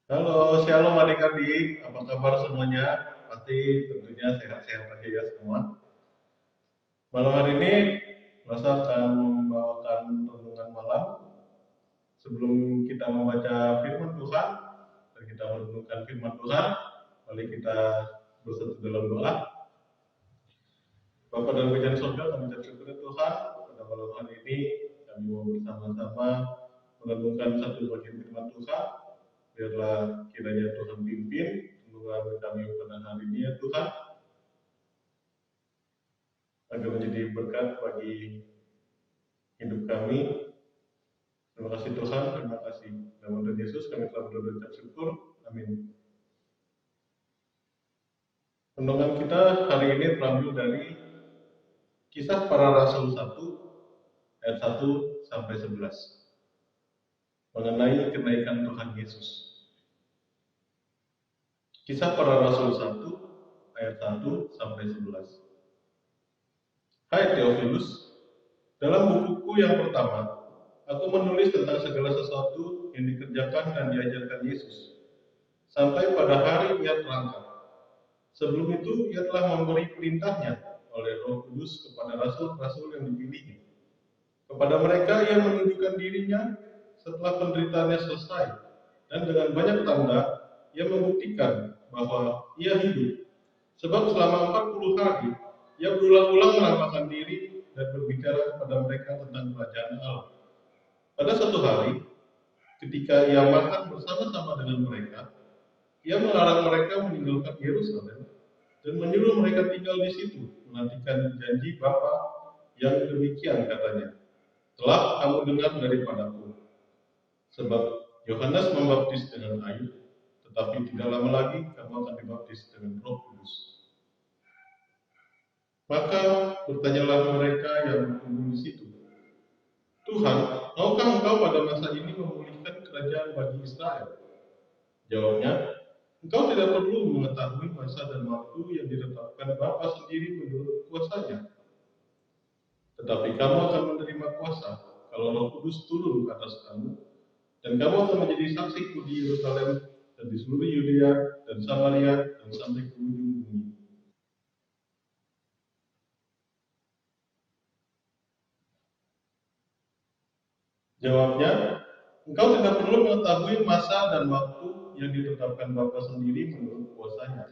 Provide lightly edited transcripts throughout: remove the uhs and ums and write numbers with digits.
Halo, shalom adik-adik. Apa kabar semuanya? Pasti tentunya sehat-sehat aja ya semua. Malam hari ini, Rosa akan membawakan renungan malam. Sebelum kita membaca firman Tuhan, dan kita merenungkan firman Tuhan, mari kita bersatu dalam doa. Bapa dan Bapa surga, kami ucap syukur Tuhan, pada malam hari ini kami mau bersama-sama merenungkan satu bagian firman Tuhan. Biarlah kiranya Tuhan pimpin renungan kami pada hari ini ya Tuhan, agar menjadi berkat bagi hidup kami. Terima kasih Tuhan, terima kasih. Dalam nama Yesus kami telah berdoa dan syukur. Amin. Renungan kita hari ini terambil dari Kisah Para Rasul 1 ayat 1 sampai 11 mengenai kenaikan Tuhan Yesus. Kisah Para Rasul 1 ayat 1 sampai 11. Hai Theophilus, dalam bukuku yang pertama, aku menulis tentang segala sesuatu yang dikerjakan dan diajarkan Yesus, sampai pada hari Ia terangkat. Sebelum itu, Ia telah memberi perintahnya oleh Roh Kudus kepada rasul-rasul yang dipilihnya. Kepada mereka, Ia menunjukkan dirinya setelah penderitaannya selesai, dan dengan banyak tanda, Ia membuktikan bahwa Ia hidup. Sebab selama 40 hari, Ia berulang-ulang menampakkan diri dan berbicara kepada mereka tentang kerajaan Allah. Pada suatu hari, ketika Ia makan bersama-sama dengan mereka, Ia melarang mereka meninggalkan Yerusalem dan menyuruh mereka tinggal di situ, menantikan janji Bapa yang demikian katanya, telah kamu dengar daripadaku. Sebab Yohanes membaptis dengan air, tetapi tidak lama lagi kamu akan dibaptis dengan Roh Kudus. Maka bertanyalah mereka yang berkumpul di situ, Tuhan, maukah engkau pada masa ini memulihkan kerajaan bagi Israel? Jawabnya, engkau tidak perlu mengetahui masa dan waktu yang ditetapkan Bapa sendiri menurut kuasanya. Tetapi kamu akan menerima kuasa kalau Roh Kudus turun ke atas kamu, dan kamu akan menjadi saksiku di Yerusalem dan di seluruh Yudea dan Samaria dan sampai ke ujung bumi. Jawabnya, engkau tidak perlu mengetahui masa dan waktu yang ditetapkan Bapa sendiri menurut kuasanya.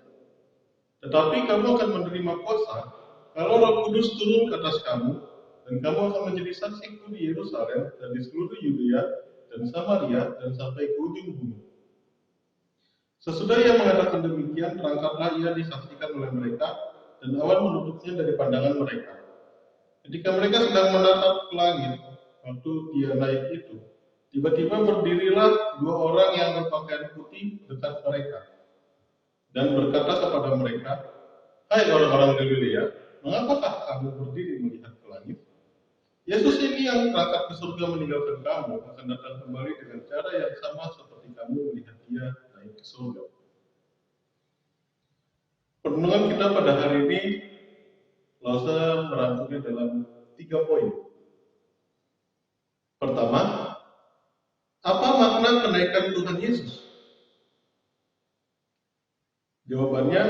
Tetapi kamu akan menerima kuasa kalau Roh Kudus turun ke atas kamu, dan kamu akan menjadi saksiku di Yerusalem dan di seluruh Yudea dan Samaria dan sampai ke ujung bumi. Sesudah ia mengatakan demikian, terangkatlah ia disaksikan oleh mereka, dan awan menutupnya dari pandangan mereka. Ketika mereka sedang menatap ke langit, waktu dia naik itu, tiba-tiba berdirilah dua orang yang berpakaian putih dekat mereka, dan berkata kepada mereka, hai orang-orang Galilea, mengapakah kamu berdiri melihat ke langit? Yesus ini yang terangkat ke surga meninggalkan kamu akan datang kembali dengan cara yang sama seperti kamu melihat dia naik ke surga. Renungan kita pada hari ini, Rosa merangkumnya dalam 3 poin. Pertama, apa makna kenaikan Tuhan Yesus? Jawabannya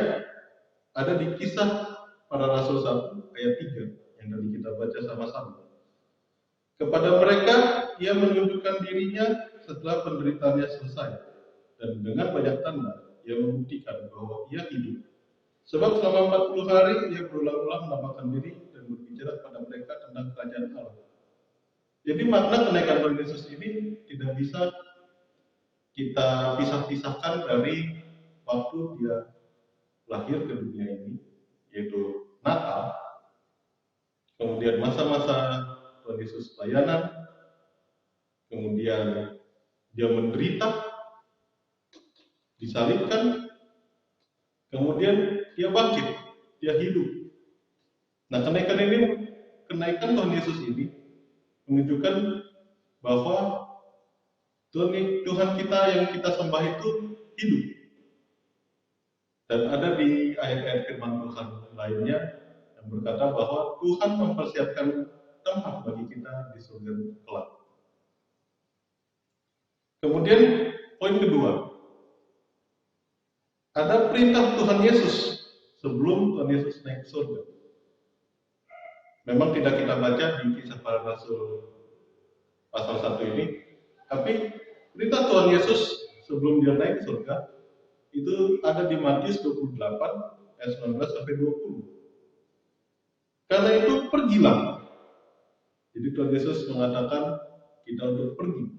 ada di Kisah Para Rasul 1 ayat 3 yang tadi kita baca sama-sama. Kepada mereka, ia menunjukkan dirinya setelah penderitaannya selesai, dan dengan banyak tanda, ia membuktikan bahwa ia hidup. Sebab selama 40 hari, ia berulang-ulang menampakkan diri dan berbicara kepada mereka tentang kerajaan Allah. Jadi makna kenaikan Tuhan Yesus ini tidak bisa kita pisah-pisahkan dari waktu dia lahir ke dunia ini, yaitu Natal, kemudian masa-masa Tuhan Yesus pelayanan, kemudian dia menderita, disalibkan, kemudian dia bangkit, dia hidup. Nah, kenaikan Tuhan Yesus ini menunjukkan bahwa Tuhan kita yang kita sembah itu hidup. Dan ada di ayat-ayat firman Tuhan lainnya yang berkata bahwa Tuhan mempersiapkan tempat bagi kita di surga kelak. Kemudian poin kedua, Ada perintah Tuhan Yesus sebelum Tuhan Yesus naik ke surga. Memang tidak kita baca di Kisah Para Rasul pasal 1 ini, tapi perintah Tuhan Yesus sebelum dia naik ke surga itu ada di Matius 28 ayat 19 sampai 20. Karena itu pergilah. Jadi Tuhan Yesus mengatakan kita untuk pergi.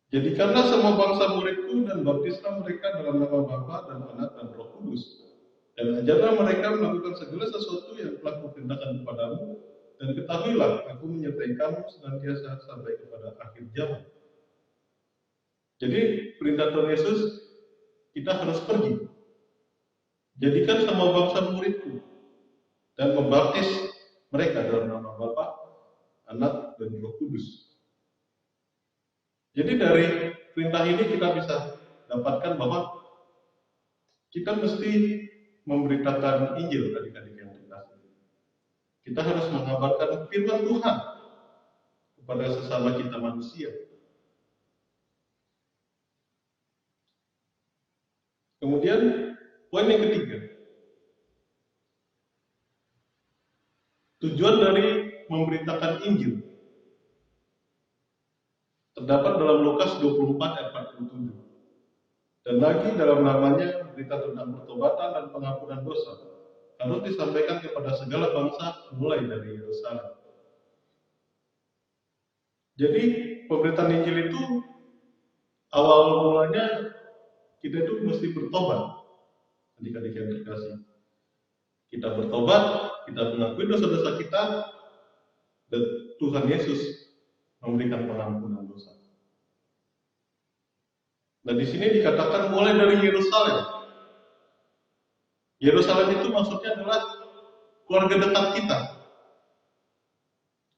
Jadikanlah semua bangsa muridku dan baptislah mereka dalam nama Bapa dan Anak dan Roh Kudus. Dan ajarlah mereka melakukan segala sesuatu yang telah kuperintahkan kepadamu, dan ketahuilah aku menyertai kamu senantiasa sampai kepada akhir zaman. Jadi perintah Tuhan Yesus, kita harus pergi. Jadikan semua bangsa muridku dan membaptis mereka dalam nama Bapa, Anak dan Roh Kudus. Jadi dari perintah ini kita bisa dapatkan bahwa kita mesti memberitakan Injil adik-adik yang dikasihi. Kita harus mengabarkan firman Tuhan kepada sesama kita manusia. Kemudian poin yang ketiga, tujuan dari memberitakan Injil terdapat dalam Lukas 24 ayat 47. Dan lagi dalam namanya berita tentang pertobatan dan pengampunan dosa harus disampaikan kepada segala bangsa mulai dari Yerusalem. Jadi pemberitaan Injil itu awal mulanya kita itu mesti bertobat, adik-adik yang terkasih. Kita bertobat, kita mengakui dosa-dosa kita, dan Tuhan Yesus memberikan pengampunan dosa. Nah di sini dikatakan mulai dari Yerusalem. Yerusalem itu maksudnya adalah keluarga dekat kita.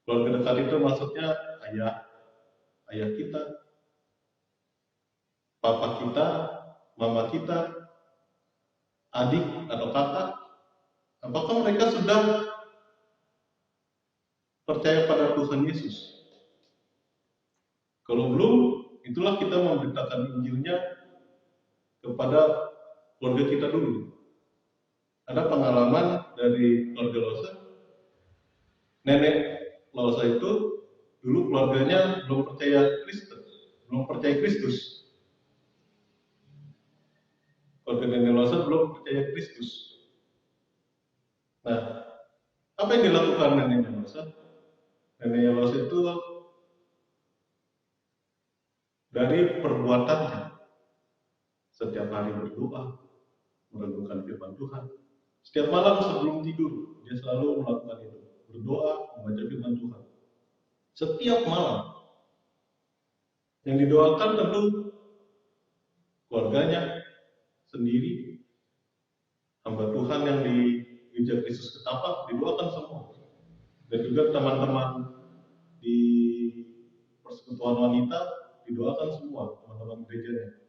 Keluarga dekat itu maksudnya ayah kita, papa kita, mama kita, adik atau kakak. Apakah mereka sudah percaya pada Tuhan Yesus? Kalau belum, itulah kita memberitakan Injilnya kepada keluarga kita dulu. Ada pengalaman dari keluarga Losa. Nenek Losa itu dulu keluarganya belum percaya Kristus. Keluarga nenek Losa belum percaya Kristus. Nah, apa yang dilakukan neneknya Losa? Neneknya Losa itu dari perbuatannya setiap hari berdoa, merenungkan firman Tuhan. Setiap malam sebelum tidur, dia selalu melakukan itu. Berdoa, membaca firman Tuhan. Setiap malam. Yang didoakan tentu keluarganya sendiri, hamba Tuhan yang di gereja Kristus Ketapang didoakan semua. Dan juga teman-teman di persekutuan wanita didoakan semua, teman-teman gerejanya.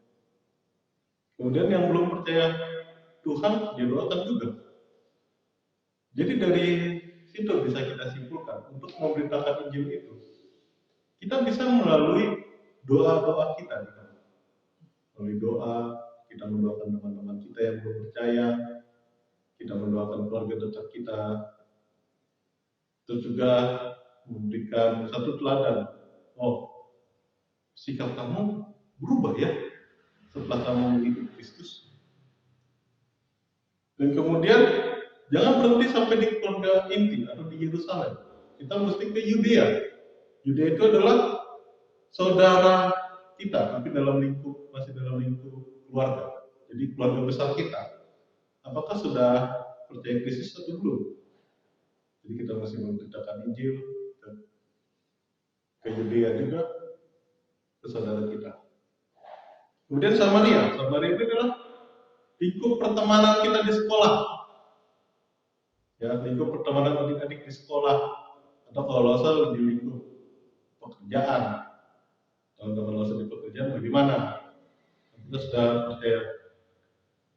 Kemudian yang belum percaya Tuhan didoakan juga. Jadi dari situ bisa kita simpulkan untuk memberitakan Injil itu, kita bisa melalui doa-doa kita. Melalui doa, kita mendoakan teman-teman kita yang belum percaya, kita mendoakan keluarga dekat kita, terus juga memberikan satu teladan. Oh, sikap kamu berubah ya setelah kamu mengikuti Kristus. Dan kemudian jangan berhenti sampai di keluarga inti atau di Yerusalem. Kita mesti ke Yudea. Yudea itu adalah saudara kita, tapi masih dalam lingkup keluarga. Jadi keluarga besar kita. Apakah sudah percaya Kristus atau belum? Jadi kita masih memberitakan Injil ke Yudea juga, ke saudara kita. Kemudian Samaria itu adalah lingkup pertemanan kita di sekolah. Ya, lingkup pertemanan adik-adik di sekolah, atau kalau asal di lingkup pekerjaan. Teman-teman asal di pekerjaan bagaimana? Kita sudah percaya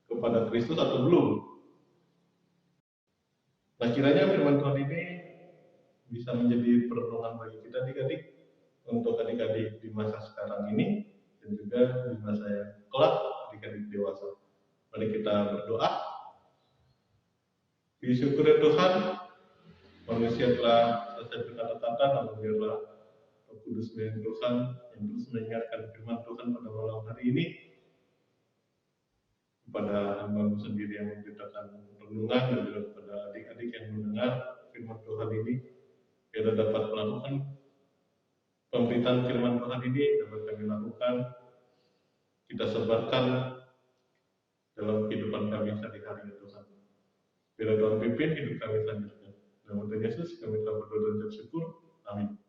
kepada Kristus atau belum? Nah, kiranya firman Tuhan ini bisa menjadi perenungan bagi kita adik-adik, untuk adik-adik di masa sekarang ini dan juga di masa yang kelak adik-adik dewasa. manusia telah selesai berkata-kata, lalu biarlah Roh Kudus dari Tuhan yang terus mengingatkan firman Tuhan pada malam hari ini kepada hamba sendiri yang memberitakan renungan dan juga kepada adik-adik yang mendengar firman Tuhan ini, biar dapat melakukan pemberitaan firman Tuhan ini dapat kami lakukan, kita sebarkan dalam kehidupan kami sehari-hari ya Tuhan. Biar Tuhan pimpin hidup kami selanjutnya. Dalam nama Yesus kami telah berdoa dan bersyukur. Amin.